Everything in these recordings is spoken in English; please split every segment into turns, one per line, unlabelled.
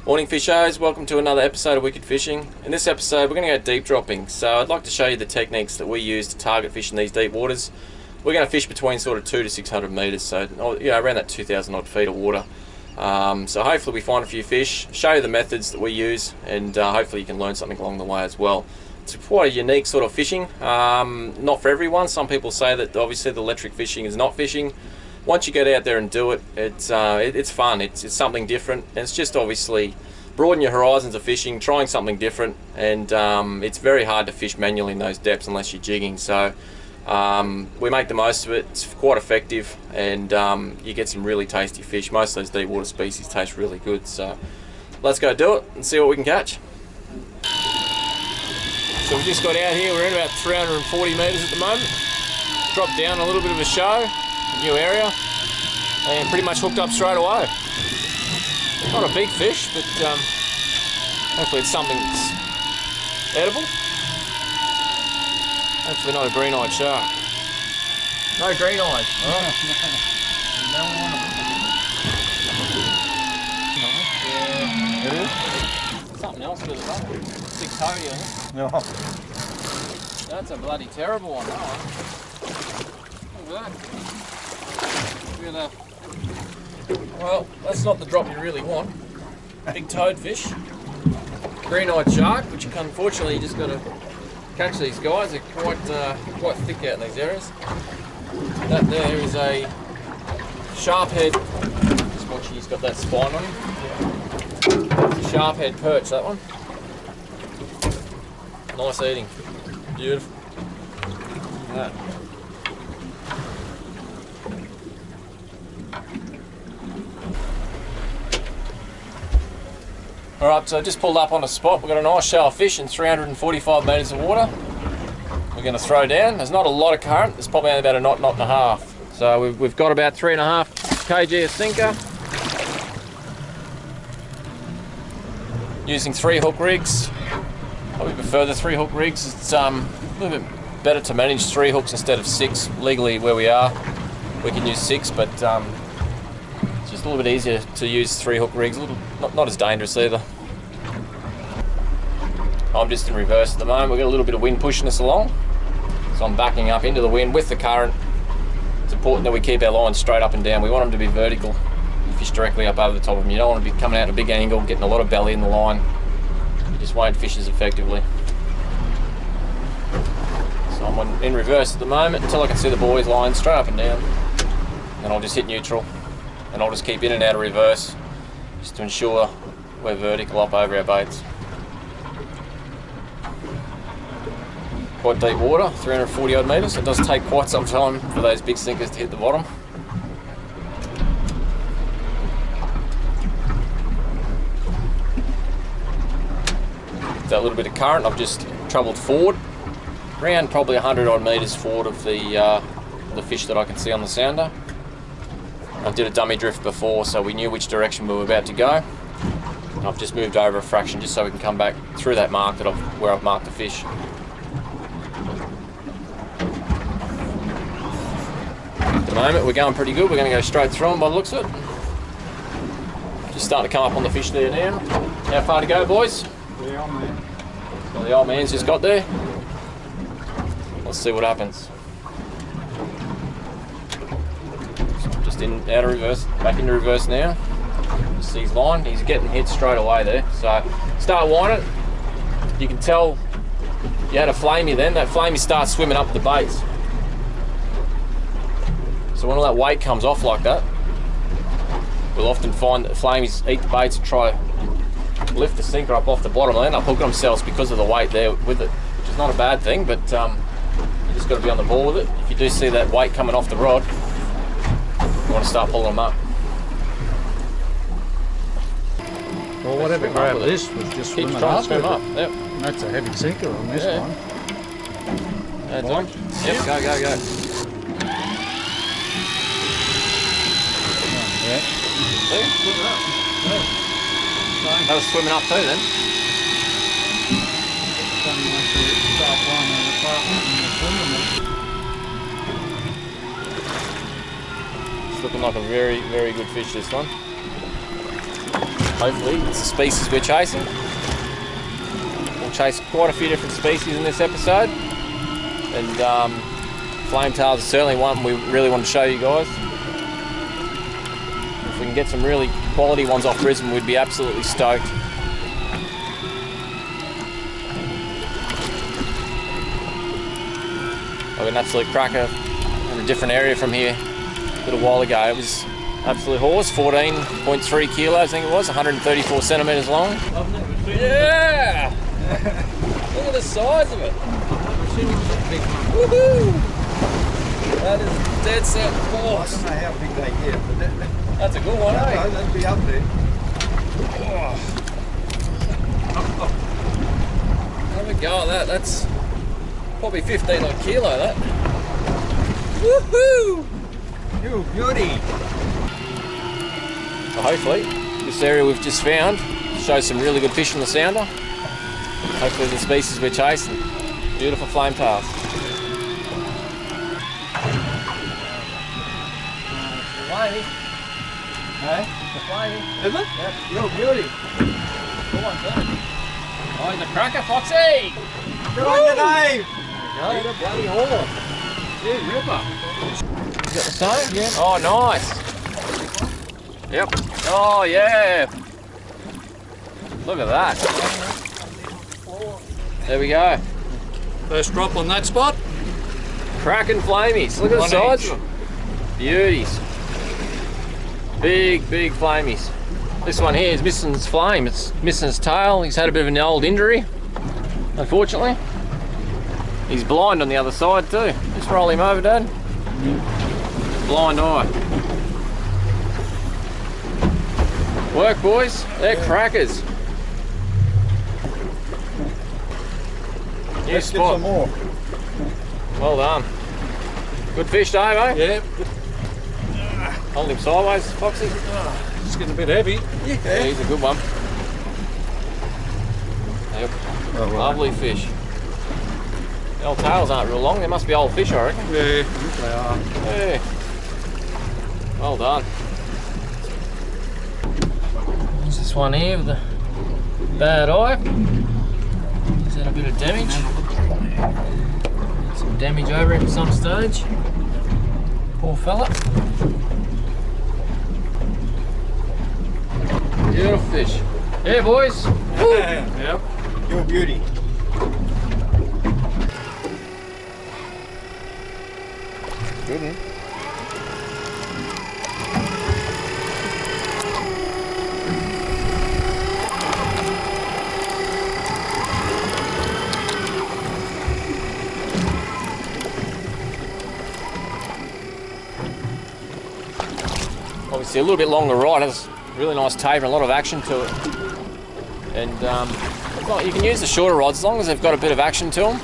Morning fishers, welcome to another episode of Wicked Fishing. In this episode we're going to go deep dropping, so I'd like to show you the techniques that we use to target fish in these deep waters. We're going to fish between sort of 200 to 600 metres, so around that 2,000 odd feet of water. So hopefully we find a few fish, show you the methods that we use, and hopefully you can learn something along the way as well. It's quite a unique sort of fishing, not for everyone. Some people say that obviously the electric fishing is not fishing. Once you get out there and do it, it's fun. It's something different, and it's just obviously broaden your horizons of fishing, trying something different, and it's very hard to fish manually in those depths unless you're jigging. So we make the most of it. It's quite effective, and you get some really tasty fish. Most of those deep water species taste really good. So let's go do it and see what we can catch. So we just got out here. We're in about 340 metres at the moment. Dropped down a little bit of a show. New area, and pretty much hooked up straight away. Not a big fish, but hopefully it's something that's edible. Hopefully not a green-eyed shark. No green-eyed. Oh. Yeah, it is. Something else with it, though. 6 toady, I think. No. That's a bloody terrible one, that one. Look at that. Well, that's not the drop you really want. Big toadfish, green-eyed shark, which unfortunately you just got to catch these guys. They're quite thick out in these areas. That there is a sharp head. Just watching, he's got that spine on him. Sharp head perch, that one. Nice eating, beautiful. That. Alright, so just pulled up on a spot. We've got a nice shallow fish in 345 metres of water. We're going to throw down. There's not a lot of current. There's probably only about a knot and a half. So we've got about 3.5 kg of sinker. Using 3 hook rigs. Probably prefer the 3 hook rigs. It's a little bit better to manage 3 hooks instead of 6. Legally where we are, we can use 6, but it's just a little bit easier to use 3 hook rigs. Not as dangerous either. I'm just in reverse at the moment. We've got a little bit of wind pushing us along, so I'm backing up into the wind with the current. It's important that we keep our lines straight up and down. We want them to be vertical. You fish directly up over the top of them. You don't want to be coming out at a big angle, getting a lot of belly in the line. You just won't fish as effectively. So I'm in reverse at the moment until I can see the buoys line straight up and down. Then I'll just hit neutral, and I'll just keep in and out of reverse just to ensure we're vertical up over our baits. Quite deep water, 340 odd metres. It does take quite some time for those big sinkers to hit the bottom. That little bit of current, I've just travelled forward, around probably 100 odd metres forward of the fish that I can see on the sounder. I did a dummy drift before, so we knew which direction we were about to go. I've just moved over a fraction just so we can come back through that mark where I've marked the fish. At the moment we're going pretty good. We're going to go straight through them by the looks of it. Just starting to come up on the fish there now. How far to go, boys?
The old man.
Well, the old man's just got there. Let's see what happens. Just out of reverse, back into reverse now. Just see his line. He's getting hit straight away there. So start winding. You can tell you had a flamey then. That flamey starts swimming up the baits. So when all that weight comes off like that, we'll often find that flamies eat the baits and try to lift the sinker up off the bottom. They end up hooking themselves because of the weight there with it, which is not a bad thing, but you just got to be on the ball with it. If you do see that weight coming off the rod, you want to start pulling them up.
Well, whatever grab this was just
Keep
swimming
trying
up.
to swim up. Yep.
That's a heavy sinker on this
Yeah.
one.
That's
Right.
on. Yep, go.
Yeah.
See? Swimming up. Yeah. That was swimming up too then. It's looking like a very, very good fish, this one. hopefully it's the species we're chasing. We'll chase quite a few different species in this episode, and flame tails is certainly one we really want to show you guys. If we can get some really quality ones off Brisbane, we'd be absolutely stoked. I've got an absolute cracker in a different area from here a little while ago. It was absolute horse, 14.3 kilos I think it was, 134 centimetres long. Yeah! Look at the size of it. Woohoo! That is dead set horse.
I don't know how big they get, but
That's a good one, eh?
no, that'd be up there.
Have a go at that. That's probably 15 odd kilo, that. Woohoo!
You beauty.
So hopefully, this area we've just found shows some really good fish in the sounder. Hopefully the species we're chasing. Beautiful flame tails. Flamey.
Hey?
Flamey.
Is it?
Yep.
You beauty.
Good one, too. Oh, he's a cracker, Foxy!
Good on your name.
There you go. Bloody horse. Dude, ripper. You got the same? Yeah. Oh, nice. Yep. Oh, yeah. Look at that. There we go.
First drop on that spot.
Cracking flamies. Look at the
One
size
each.
of them. Beauties. Big, big flamies. This one here is missing its flame. It's missing its tail. He's had a bit of an old injury, unfortunately. He's blind on the other side too. Just roll him over, Dad. Blind eye. Work, boys. They're crackers. New
Let's get
spot.
some more.
Well done. Good fish, Dave, eh?
Yeah.
Hold him sideways, Foxy.
It's getting a bit heavy.
Yeah, he's a good one. Yep.
Oh, right.
Lovely fish. The old tails aren't real long. They must be old fish, I reckon.
Yeah.
They are.
Yeah. Well done. There's this one here with a bad eye. He's had a bit of damage. Some damage over him at some stage. Poor fella. Beautiful fish. Yeah, boys.
Yep.
Your beauty.
Good one. Obviously a little bit longer ride, has really nice taper and a lot of action to it. And well, you can use the shorter rods as long as they've got a bit of action to them.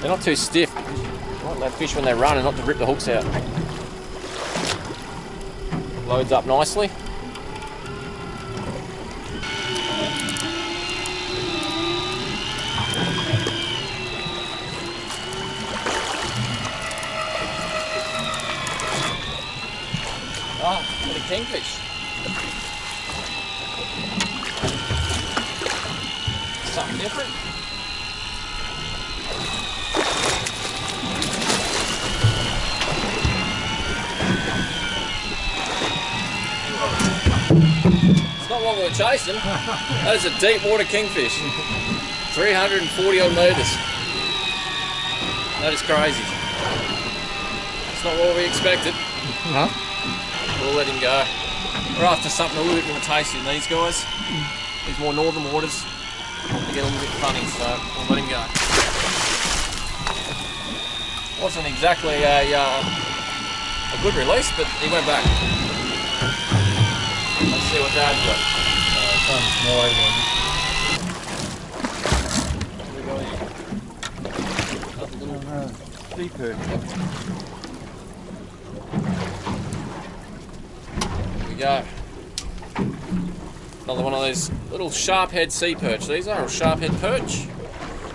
They're not too stiff. You want that fish when they run and not to rip the hooks out. Loads up nicely. Oh, got a kingfish. Something different. It's not what we were chasing. That is a deep water kingfish. 340 odd metres. That is crazy. It's not what we expected.
No.
We'll let him go. We're after something a little bit more tasty than these guys. These more northern waters, they get a little bit funny, so we'll let him go. Wasn't exactly a good release, but he went back. Let's see what Dad's got.
Sea perch.
Here we go. Another one of those little sharp head sea perch. These are a sharp head perch.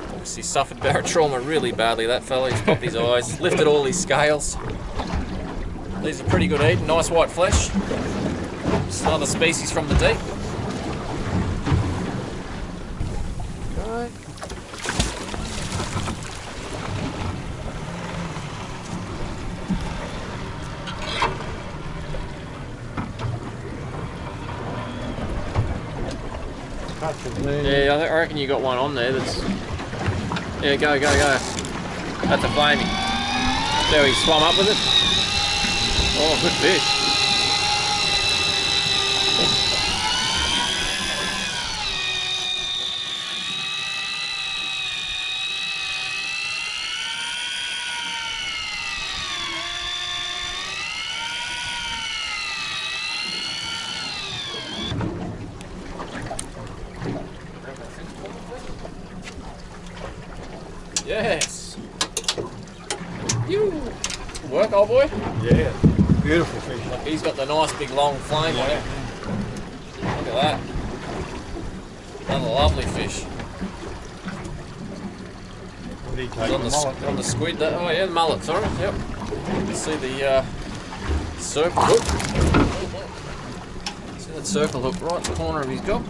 Obviously suffered barotrauma really badly, that fella. He's popped his eyes, lifted all his scales. These are pretty good eating, nice white flesh. Just another species from the deep.
touches there.
Yeah, I reckon you got one on there that's... Yeah, go. That's a flaming. There he swum up with it. Oh, good fish. Yes. You work, old boy.
Yeah. Beautiful fish.
Look, he's got the nice big long flame on it. Look at that. Another lovely fish.
What did he
He's
take?
on
The
the squid. Oh yeah, the mullet. Sorry. Yep. You can see the circle hook. See that circle hook right in the corner of his gob.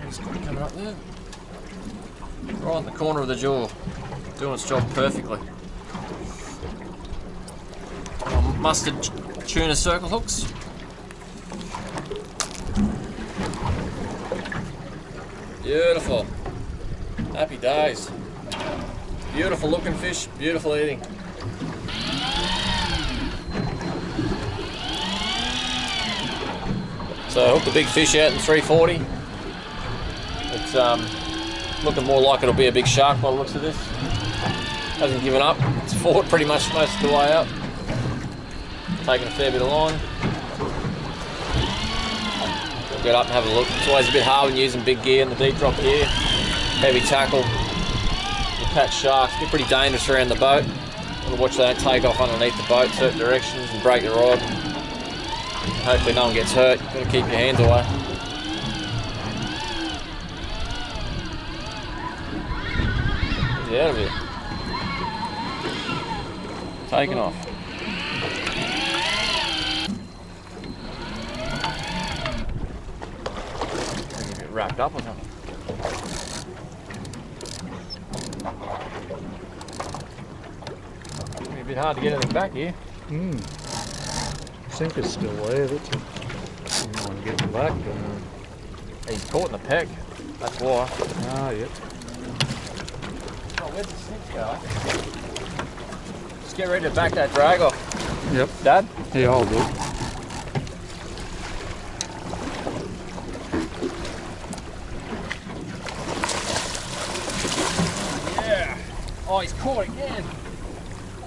He's got it coming up there. Right in the corner of the jaw. Doing its job perfectly. Mustard tuna circle hooks. Beautiful. Happy days. Beautiful looking fish, beautiful eating. So I hooked the big fish out in 340. It's looking more like it'll be a big shark by the looks of this. Hasn't given up. It's fought pretty much most of the way out. Taking a fair bit of line. We'll get up and have a look. It's always a bit hard when using big gear in the deep drop gear. Heavy tackle. You catch sharks. Get pretty dangerous around the boat. Gotta watch they don't take off underneath the boat certain directions and break the rod. Hopefully no one gets hurt. Gotta keep your hands away. Get out of here. Taking off. Get wrapped up or something. It'll be a bit hard to get anything back here.
Sinker's still there. That's it. You want to get them back.
He's caught in the peck. That's why.
Ah, yep.
Oh, where's the snitch go? Just get ready to back that drag off.
Yep.
Dad?
Yeah, I'll do.
Yeah. Oh, he's caught again.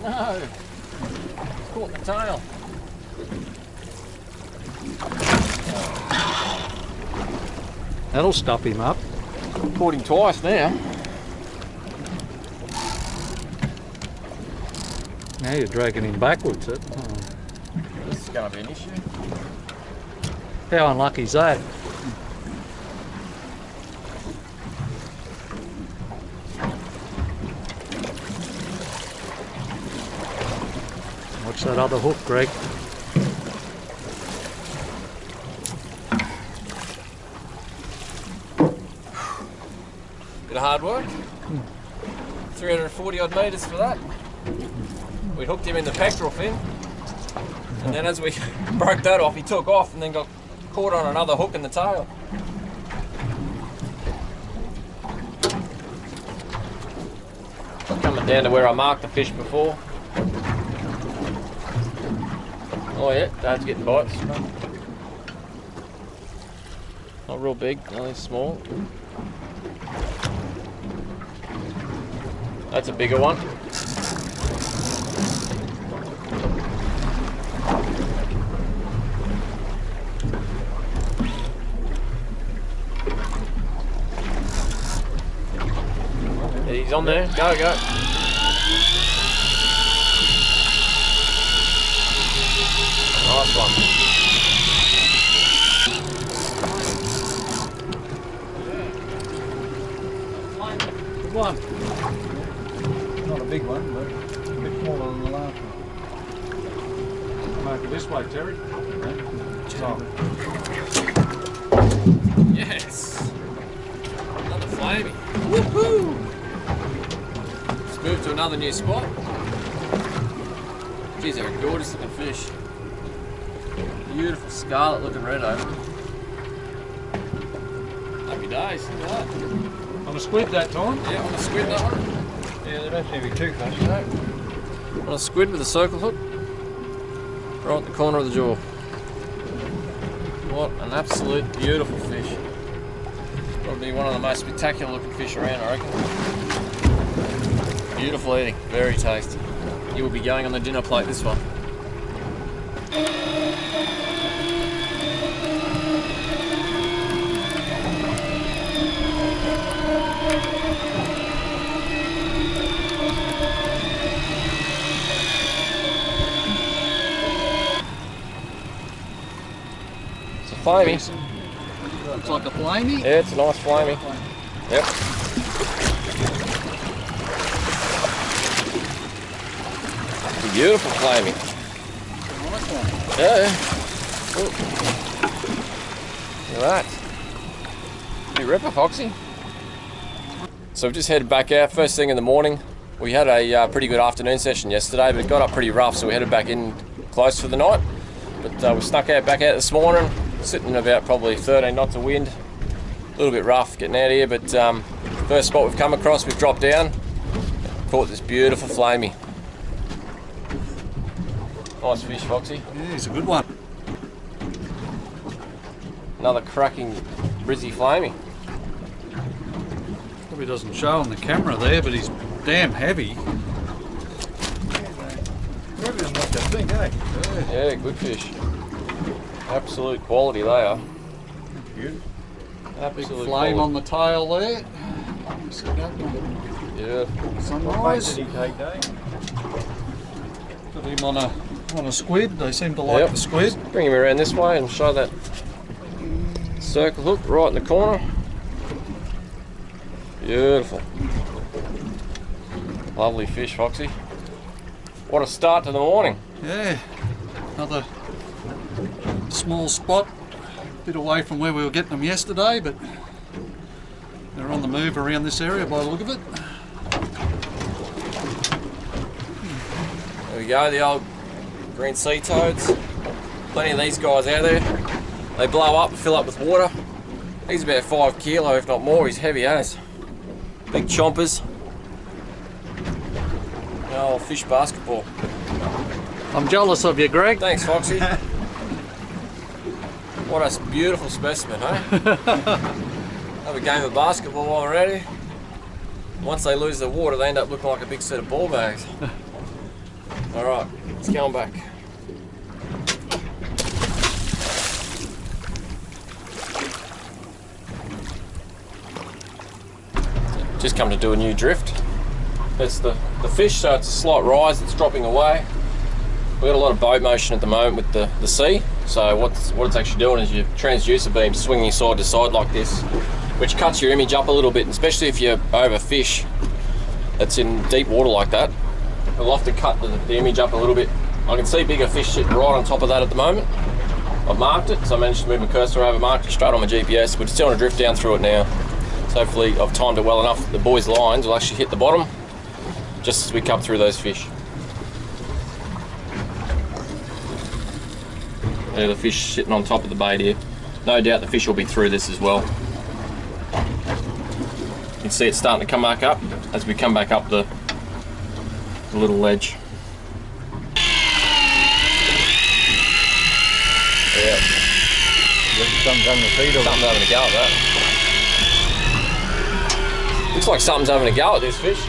No. He's caught in the tail.
That'll stop him up.
Caught him twice now.
Now you're dragging him backwards.
This is going to be an issue.
How unlucky is that? Watch that other hook, Greg.
Bit of hard work. 340 odd metres for that. We hooked him in the pectoral fin, and then as we broke that off, he took off and then got caught on another hook in the tail. Coming down to where I marked the fish before. Oh yeah, Dad's getting bites. Not real big, only small. That's a bigger one. He's on there. Go, go. Nice one.
Good one.
Not a big one, but a bit smaller than the last one.
Come over this way, Terry.
Yes. Another flamey. Woohoo! Let's move to another new spot. Geez, they're a gorgeous looking fish. Beautiful scarlet looking red over. Happy days. Look at that.
On a squid that time.
Yeah, on a squid that one.
Yeah, they don't seem to be too funny.
No. On a squid with a circle hook. Right in the corner of the jaw. What an absolute beautiful fish. Probably one of the most spectacular looking fish around, I reckon. Beautiful eating, very tasty. You will be going on the dinner plate, this one. It's a flamey.
Looks like a flamey.
Yeah, it's a nice flamey. Yep. It's a beautiful flamey.
Nice one.
Yeah. Ooh. Look at that. Big ripper, Foxy. So we've just headed back out first thing in the morning. We had a pretty good afternoon session yesterday, but it got up pretty rough, so we headed back in close for the night. But we snuck back out this morning, sitting about probably 13 knots of wind. A little bit rough getting out here, but first spot we've come across, we've dropped down, caught this beautiful flamey. Nice fish, Foxy.
Yeah, it's a good one.
Another cracking brizzy flamey.
Probably doesn't show on the camera there, but he's damn heavy. Heavier than what you think, eh?
Yeah, good fish. Absolute quality they are.
Good.
Absolute
Big flame
quality.
on the tail there. See that one?
Yeah.
Sunrise.
Did he take, Dave?
Put him on a squid. They seem to like
Yep.
the squid.
Bring him around this way and show that circle hook right in the corner. Beautiful. Lovely fish, Foxy. What a start to the morning.
Yeah, another small spot, a bit away from where we were getting them yesterday, but they're on the move around this area by the look of it.
There we go, the old green sea toads. Plenty of these guys out there. They blow up, fill up with water. He's about 5 kilo, if not more. He's heavy as. Big chompers. Oh, fish basketball.
I'm jealous of you, Greg.
Thanks, Foxy. What a beautiful specimen, hey? Have a game of basketball while we're at it. Once they lose the water, they end up looking like a big set of ball bags. All right, let's go on back. Just come to do a new drift. That's the fish, so it's a slight rise, it's dropping away. We've got a lot of boat motion at the moment with the sea, so what it's actually doing is your transducer beam swinging side to side like this, which cuts your image up a little bit, especially if you overfish that's in deep water like that. It'll often cut the image up a little bit. I can see bigger fish sitting right on top of that at the moment. I've marked it, so I managed to move my cursor over, marked it straight on my GPS. We're still on a drift down through it now. So hopefully I've timed it well enough that the boys' lines will actually hit the bottom just as we come through those fish. Yeah, the fish sitting on top of the bait here. No doubt the fish will be through this as well. You can see it's starting to come back up as we come back up the little ledge. Yeah.
Something's having a feed on it.
Something's having a go at that. Looks like something's having a go at this fish.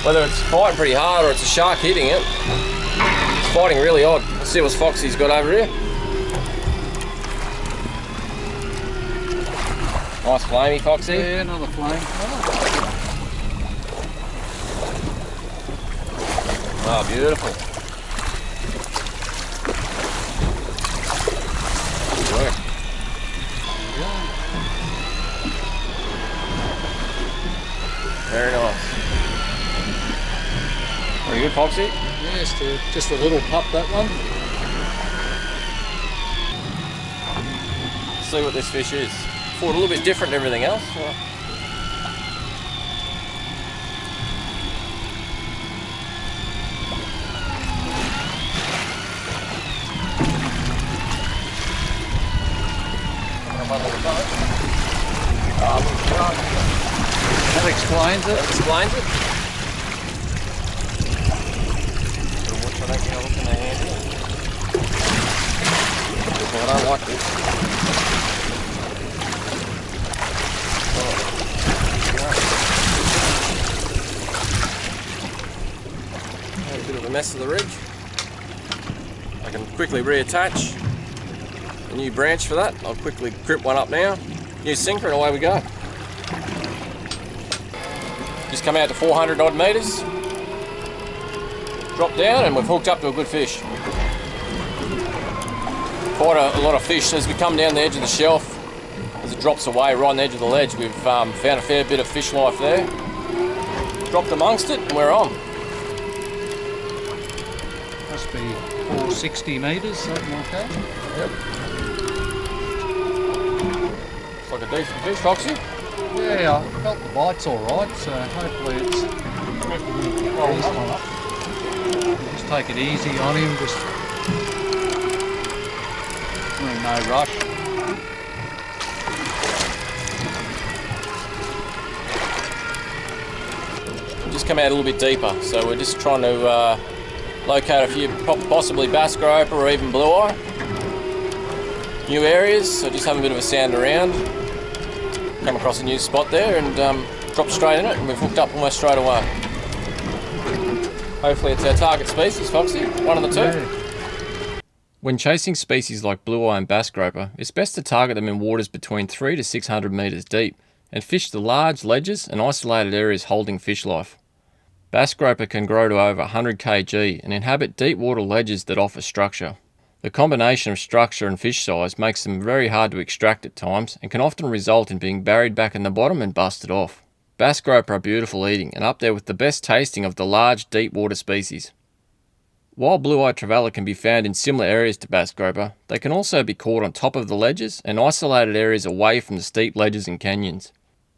Whether it's fighting pretty hard or it's a shark hitting it, it's fighting really odd. Let's see what Foxy's got over here. Nice flamey, Foxy.
Yeah, another flame.
Oh, beautiful. Good work. Very nice. Very good, Foxy.
Yes, just a little pup, that one.
Let's see what this fish is. Thought a little bit different to everything else.
That explains
That
it.
explains it. Gotta watch how they go look in their hand here. Well, I don't like this. Had a bit of a mess of the rig. I can quickly reattach a new branch for that. I'll quickly crimp one up now. New sinker and away we go. Just come out to 400 odd metres. Drop down and we've hooked up to a good fish. Quite a lot of fish as we come down the edge of the shelf. As it drops away right on the edge of the ledge, we've found a fair bit of fish life there. Dropped amongst it and we're on.
Must be 460 metres, something like that.
Yep. Looks like a decent fish, Foxy.
Yeah, I felt the bite's alright, so hopefully it's roll this one up. Just take it easy on him, just we're in no rush.
Just come out a little bit deeper, so we're just trying to locate a few possibly bass groper or even blue eye. New areas, so just have a bit of a sound around. Come across a new spot there and drop straight in it, and we've hooked up almost straight away. Hopefully it's our target species, Foxy, one of the two.
Yeah.
When chasing species like blue eye and bass groper, it's best to target them in waters between 300 to 600 metres deep and fish the large ledges and isolated areas holding fish life. Bass groper can grow to over 100 kg and inhabit deep water ledges that offer structure. The combination of structure and fish size makes them very hard to extract at times and can often result in being buried back in the bottom and busted off. Bass groper are beautiful eating and up there with the best tasting of the large deep water species. While blue eye trevally can be found in similar areas to bass groper, they can also be caught on top of the ledges and isolated areas away from the steep ledges and canyons.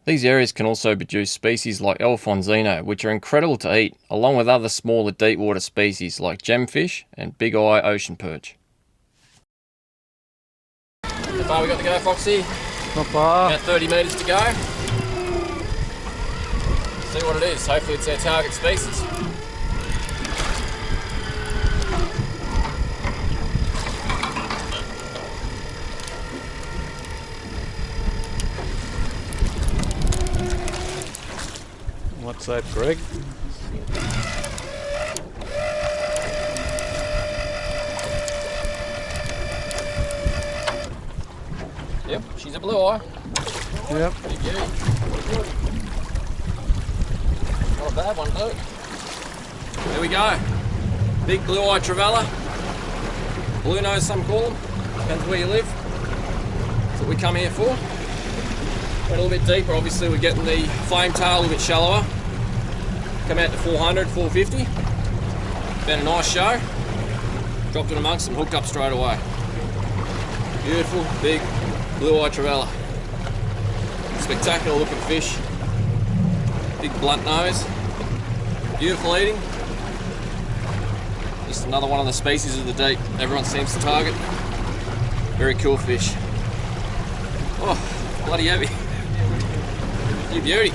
These areas can also produce species like Alphonsino, which are incredible to eat, along with other smaller deep water species like gemfish and big eye ocean perch. How far we got to go, Foxy?
Not far.
About 30 metres to go. See what it is. Hopefully it's our target species.
What's that, Greg?
Yep, she's a blue eye.
Yep.
Big beauty. Not a bad one, too. There we go. Big blue eye trevally. Blue nose, some call them. Depends where you live. That's what we come here for. Went a little bit deeper, obviously we're getting the flame tail a little bit shallower. Come out to 400, 450. Been a nice show. Dropped it amongst them, hooked up straight away. Beautiful, big blue eye trevally. Spectacular looking fish. Big blunt nose. Beautiful eating. Just another one of the species of the deep everyone seems to target. Very cool fish. Oh, bloody heavy. You beauty.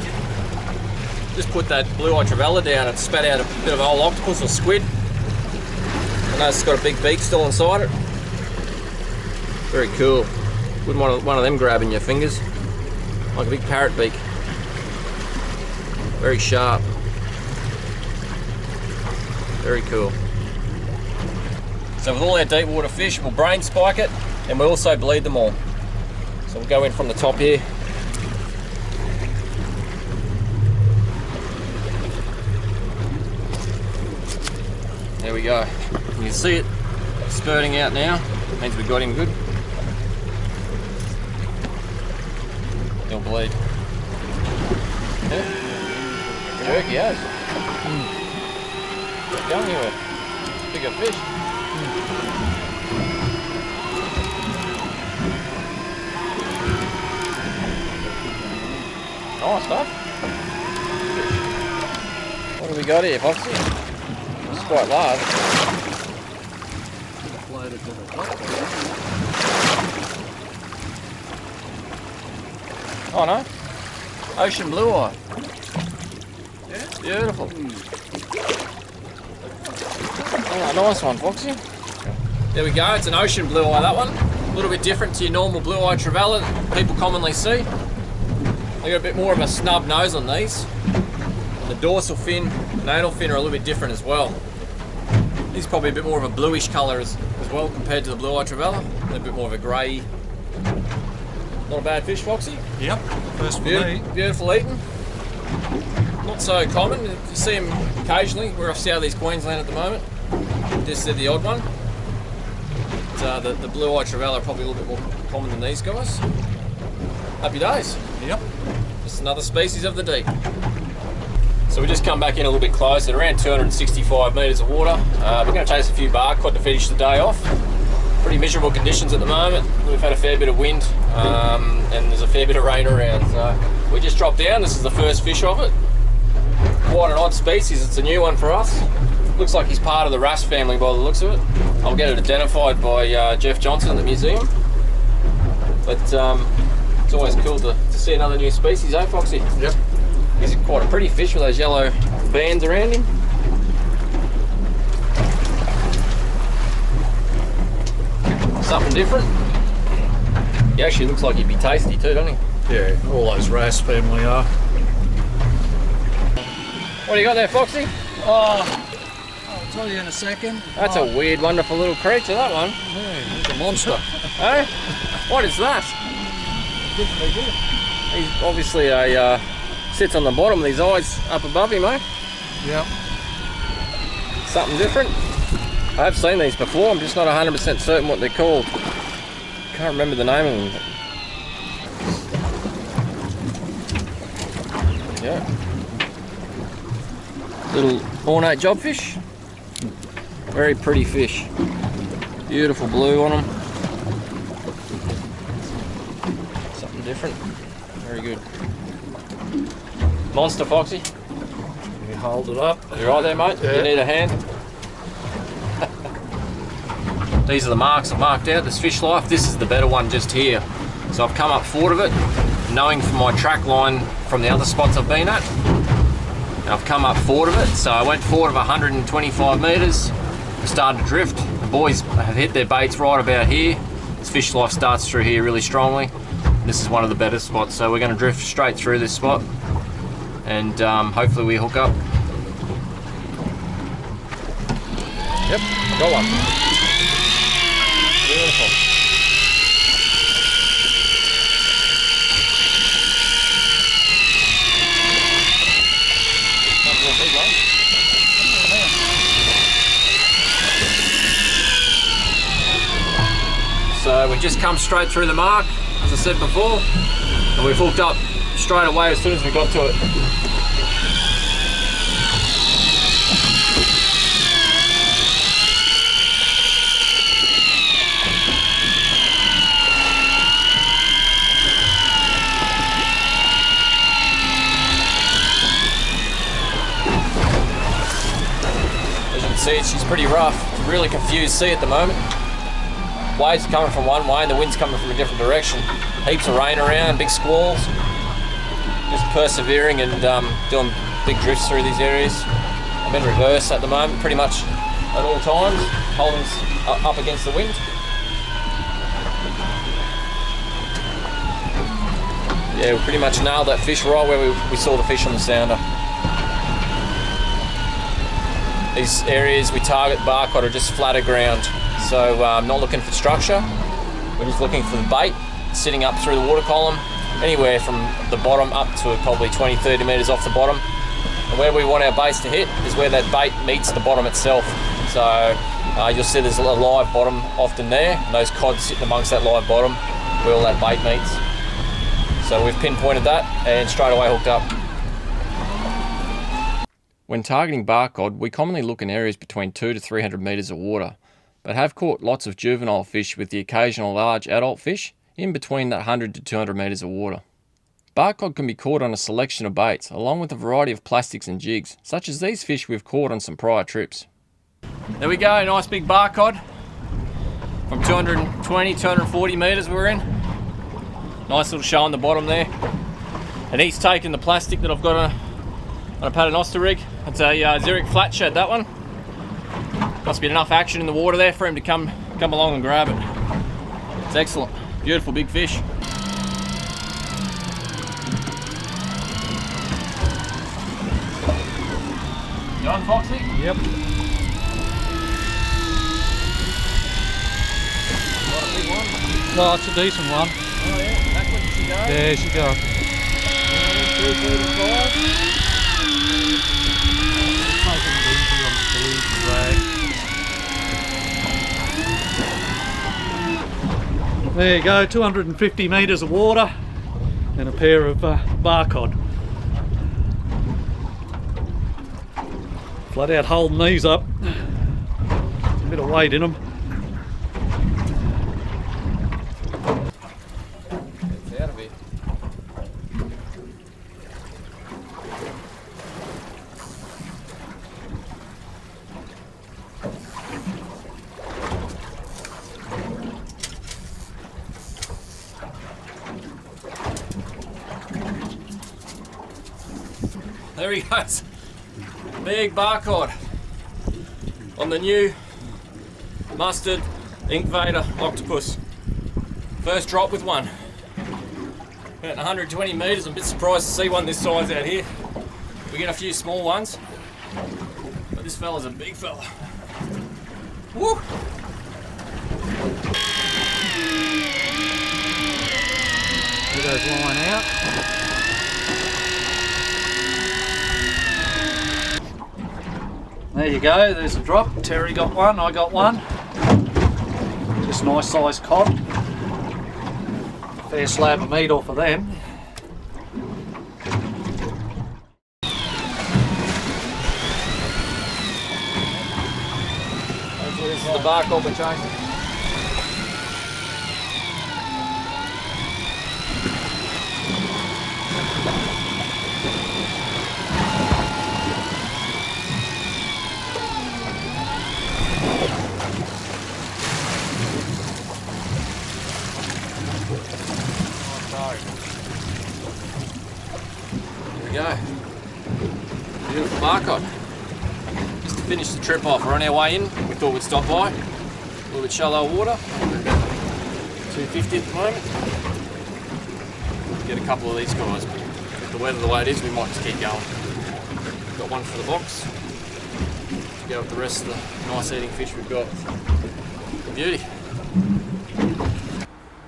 Just put that blue eye trevally down and spat out a bit of old octopus or squid. I know it's got a big beak still inside it. Very cool. Wouldn't want one of them grabbing your fingers. Like a big parrot beak. Very sharp. Very cool. So with all our deep water fish, we'll brain spike it and we'll also bleed them all. So we'll go in from the top here. There we go. You can see it spurting out now. Means we got him good. He'll bleed. Yeah. Jerky has. Not going anywhere. Bigger fish. Nice stuff. What have we got here, Foxy? It's quite large.
Floated to the top.
Oh no. Ocean blue eye.
Yeah?
Beautiful. Oh, nice one, Foxy. There we go, it's an ocean blue eye, that one. A little bit different to your normal blue eye trevally that people commonly see. They got a bit more of a snub nose on these. The dorsal fin and anal fin are a little bit different as well. These are probably a bit more of a bluish colour as well compared to the blue eye trevally. They're a bit more of a grey. Not a bad fish, Foxy.
Yep, first for me.
Beautiful eating. Not so common. You see them occasionally. We're off South East Queensland at the moment. Just said the odd one. But, the blue eye trevally are probably a little bit more common than these guys. Happy days.
Yep.
Just another species of the deep. So we just come back in a little bit closer, around 265 metres of water. We're going to chase a few barcod to finish the day off. Pretty miserable conditions at the moment. We've had a fair bit of wind and there's a fair bit of rain around. So we just dropped down. This is the first fish of it. Quite an odd species. It's a new one for us. Looks like he's part of the wrasse family by the looks of it. I'll get it identified by Jeff Johnson at the museum. But it's always cool to see another new species, eh, Foxy?
Yep.
He's quite a pretty fish with those yellow bands around him. Something different. He actually looks like he'd be tasty too, doesn't he?
Yeah, all those wrasse family are.
What do you got there, Foxy?
Oh, I'll tell you in a second.
That's a weird, wonderful little creature, that one.
Yeah, it's a monster.
Eh? What is that? He's obviously a sits on the bottom with his eyes up above him, eh?
Yep.
Something different. I have seen these before, I'm just not 100% certain what they're called. Can't remember the name of them. Yeah. Little ornate jobfish. Very pretty fish. Beautiful blue on them. Something different. Very good. Monster, Foxy.
You hold it up.
You right there, mate?
Yeah.
You need a hand? These are the marks I've marked out. There's Fish Life. This is the better one just here. So I've come up forward of it, knowing from my track line from the other spots I've been at. And I've come up forward of it. So I went forward of 125 metres, started to drift. The boys have hit their baits right about here. This Fish Life starts through here really strongly. This is one of the better spots. So we're going to drift straight through this spot and hopefully we hook up. Yep, got one. Beautiful. So we've just come straight through the mark, as I said before, and we've hooked up straight away as soon as we got to it. As you can see, she's pretty rough. It's a really confused sea at the moment. Waves are coming from one way and the wind's coming from a different direction. Heaps of rain around, big squalls. Just persevering and doing big drifts through these areas. I'm in reverse at the moment, pretty much at all times, holding up against the wind. Yeah, we pretty much nailed that fish right where we saw the fish on the sounder. These areas we target barcod are just flatter ground. So I'm not looking for structure, we're just looking for the bait sitting up through the water column, anywhere from the bottom up to probably 20-30 metres off the bottom. And where we want our baits to hit is where that bait meets the bottom itself. So you'll see there's a live bottom often there, and those cod sitting amongst that live bottom where all that bait meets. So we've pinpointed that and straight away hooked up. When targeting barcod, we commonly look in areas between 200 to 300 metres of water, but have caught lots of juvenile fish with the occasional large adult fish in between that 100 to 200 metres of water. Barcod can be caught on a selection of baits, along with a variety of plastics and jigs, such as these fish we've caught on some prior trips. There we go, nice big barcod. From 220, 240 metres we're in. Nice little show on the bottom there. And he's taken the plastic that I've got on a Paternoster rig. It's a Zurich flat shed, that one. Must be enough action in the water there for him to come along and grab it. It's excellent. Beautiful big fish. You on, Foxy?
Yep.
Got a big one.
Oh, it's a decent one.
Oh yeah, that's what she goes.
There she goes.
2, 3, 5.
Taking it easy on speed, drag.
There you go, 250 metres of water and a pair of bar cod. Flat out holding these up. A bit of weight in them.
It's out of it. There he goes. Big bar cod on the new mustard ink vader octopus. First drop with one. About 120 metres. I'm a bit surprised to see one this size out here. We get a few small ones, but this fella's a big fella. Woo!
There goes line out. There you go, there's a drop. Terry got one, I got one. Just nice sized cod. Fair slab of meat off of them.
This is the bar cod we're chasing. Here we go. Beautiful bar cod. Just to finish the trip off, we're on our way in. We thought we'd stop by. A little bit shallow water. 250 at the moment. Get a couple of these guys. With the weather the way it is, we might just keep going. Got one for the box. To go with the rest of the nice eating fish we've got. Beauty.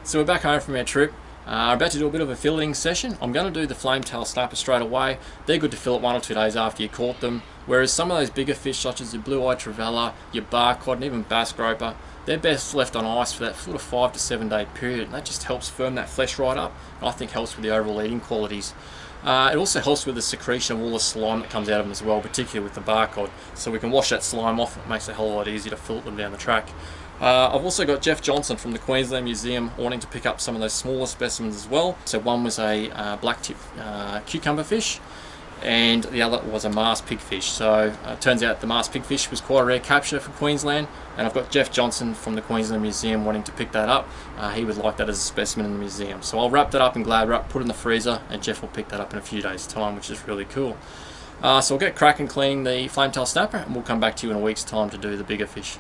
So we're back home from our trip. About to do a bit of a filleting session. I'm going to do the flame-tail snapper straight away. They're good to fillet 1 or 2 days after you caught them. Whereas some of those bigger fish, such as your blue-eyed trevella, your bar cod, and even bass groper, they're best left on ice for that sort of 5 to 7 day period. And that just helps firm that flesh right up, and I think helps with the overall eating qualities. It also helps with the secretion of all the slime that comes out of them as well, particularly with the bar cod. So we can wash that slime off. It makes it a whole lot easier to fillet them down the track. I've also got Jeff Johnson from the Queensland Museum wanting to pick up some of those smaller specimens as well. So one was a black tip cucumber fish, and the other was a Mars pigfish. So it turns out the Mars pigfish was quite a rare capture for Queensland, and I've got Jeff Johnson from the Queensland Museum wanting to pick that up. He would like that as a specimen in the museum. So I'll wrap that up in glad wrap, put it in the freezer, and Jeff will pick that up in a few days' time, which is really cool. So I'll get cracking cleaning the flame-tail snapper, and we'll come back to you in a week's time to do the bigger fish.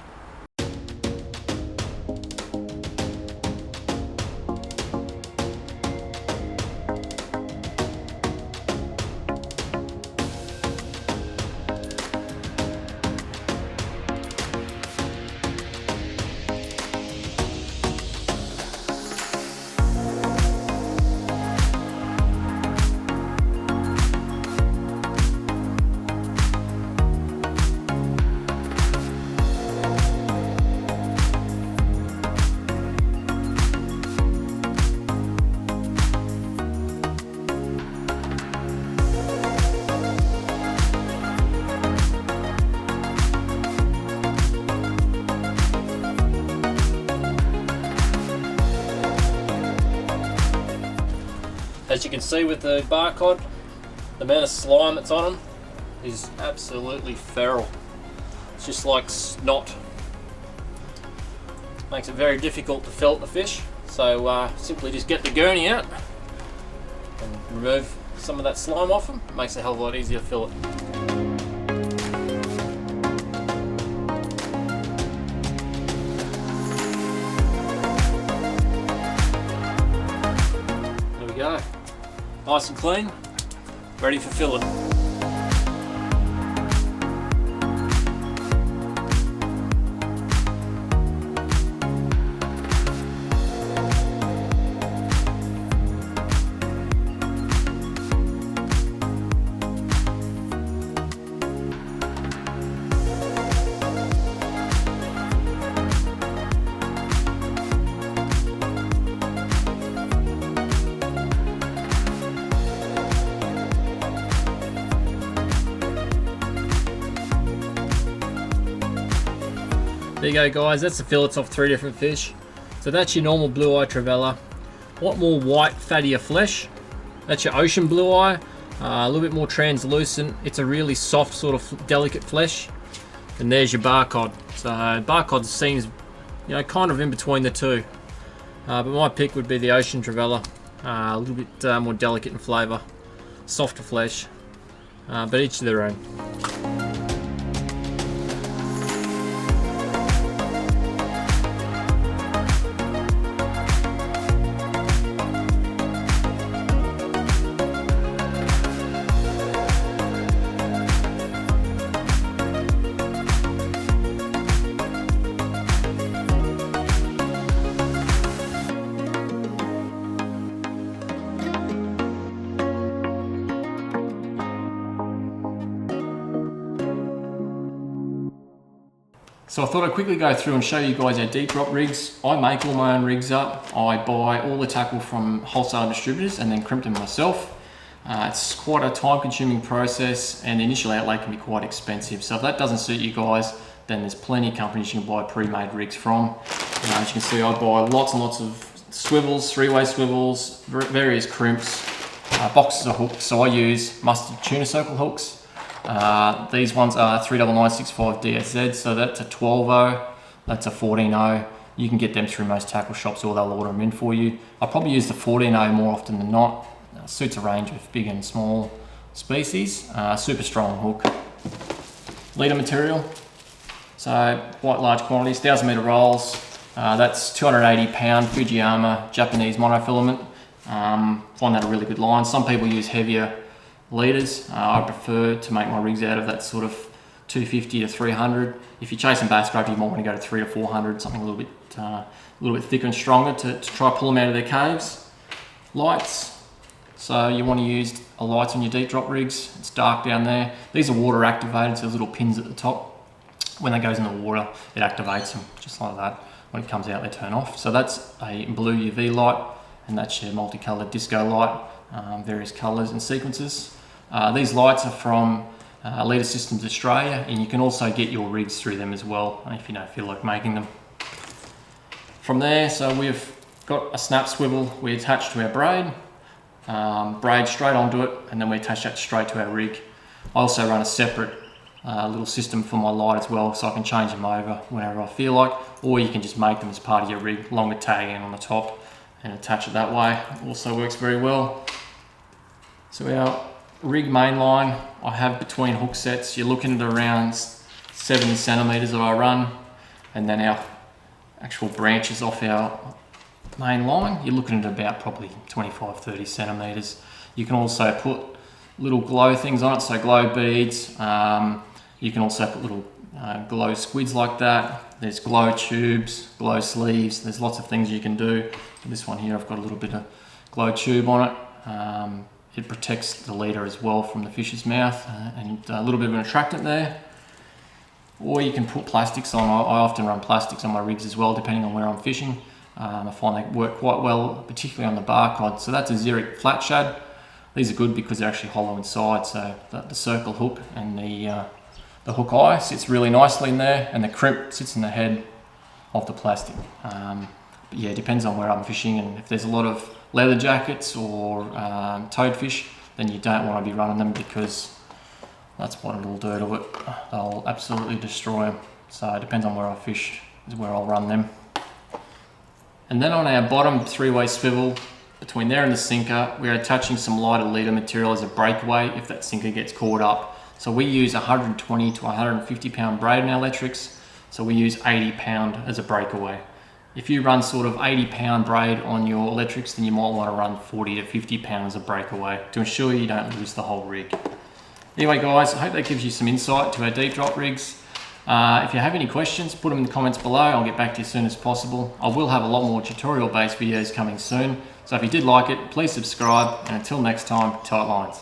As you can see with the bar cod, the amount of slime that's on them is absolutely feral. It's just like snot. Makes it very difficult to fillet the fish. So simply just get the gurney out, and remove some of that slime off them. It makes it a hell of a lot easier to fill it. There we go. Nice and clean, ready for filling. There you go guys, that's the fillets off 3 different fish. So that's your normal blue-eye trevella. Want more white, fattier flesh? That's your ocean blue-eye. A little bit more translucent. It's a really soft sort of delicate flesh. And there's your barcod. So barcod seems, you know, kind of in between the two. But my pick would be the ocean trevella. A little bit more delicate in flavour, softer flesh, but each to their own. So I thought I'd quickly go through and show you guys our deep drop rigs. I make all my own rigs up. I buy all the tackle from wholesale distributors and then crimp them myself. It's quite a time consuming process and the initial outlay can be quite expensive. So if that doesn't suit you guys, then there's plenty of companies you can buy pre-made rigs from. As you can see, I buy lots and lots of swivels, 3-way swivels, various crimps, boxes of hooks. So I use Mustard tuna circle hooks. These ones are 39965 DSZ, so that's a 12-0, that's a 14-0. You can get them through most tackle shops or they'll order them in for you. I probably use the 14-0 more often than not. Suits a range of big and small species. Super strong hook. Leader material, so quite large quantities, 1,000 metre rolls. That's 280 pound Fujiyama Japanese monofilament. Find that a really good line. Some people use heavier leaders. I prefer to make my rigs out of that sort of 250 to 300. If you're chasing bass scrape, you might want to go to 300 to 400, something a little bit thicker and stronger to try pull them out of their caves. Lights. So you want to use a light on your deep drop rigs. It's dark down there. These are water activated, so there's little pins at the top. When that goes in the water, it activates them just like that. When it comes out, they turn off. So that's a blue UV light, and that's your multicolored disco light, various colors and sequences. These lights are from Leader Systems Australia, and you can also get your rigs through them as well if you don't feel like making them. From there, so we've got a snap swivel we attach to our braid straight onto it, and then we attach that straight to our rig. I also run a separate little system for my light as well, so I can change them over whenever I feel like, or you can just make them as part of your rig, longer tagging on the top and attach it that way. Also works very well. So our rig main line, I have between hook sets, you're looking at around 70 centimeters that I run, and then our actual branches off our main line, you're looking at about probably 25-30 centimeters. You can also put little glow things on it, so glow beads. You can also put little glow squids like that. There's glow tubes, glow sleeves. There's lots of things you can do. This one here, I've got a little bit of glow tube on it. It protects the leader as well from the fish's mouth, and a little bit of an attractant there. Or you can put plastics on. I often run plastics on my rigs as well, depending on where I'm fishing. I find they work quite well, particularly on the barcod. So that's a Xeric flat shad. These are good because they're actually hollow inside, so the circle hook and the hook eye sits really nicely in there, and the crimp sits in the head of the plastic. But yeah, it depends on where I'm fishing, and if there's a lot of leather jackets or toadfish, then you don't want to be running them because that's what it'll do to it. They'll absolutely destroy them. So it depends on where I fish is where I'll run them. And then on our bottom 3-way swivel, between there and the sinker, we're attaching some lighter leader material as a breakaway if that sinker gets caught up. So we use 120 to 150 pound braid in our electrics, so we use 80 pound as a breakaway. If you run sort of 80 pound braid on your electrics, then you might want to run 40 to 50 pound as a breakaway to ensure you don't lose the whole rig. Anyway guys, I hope that gives you some insight to our deep drop rigs. If you have any questions, put them in the comments below. I'll get back to you as soon as possible. I will have a lot more tutorial based videos coming soon. So if you did like it, please subscribe, and until next time, tight lines.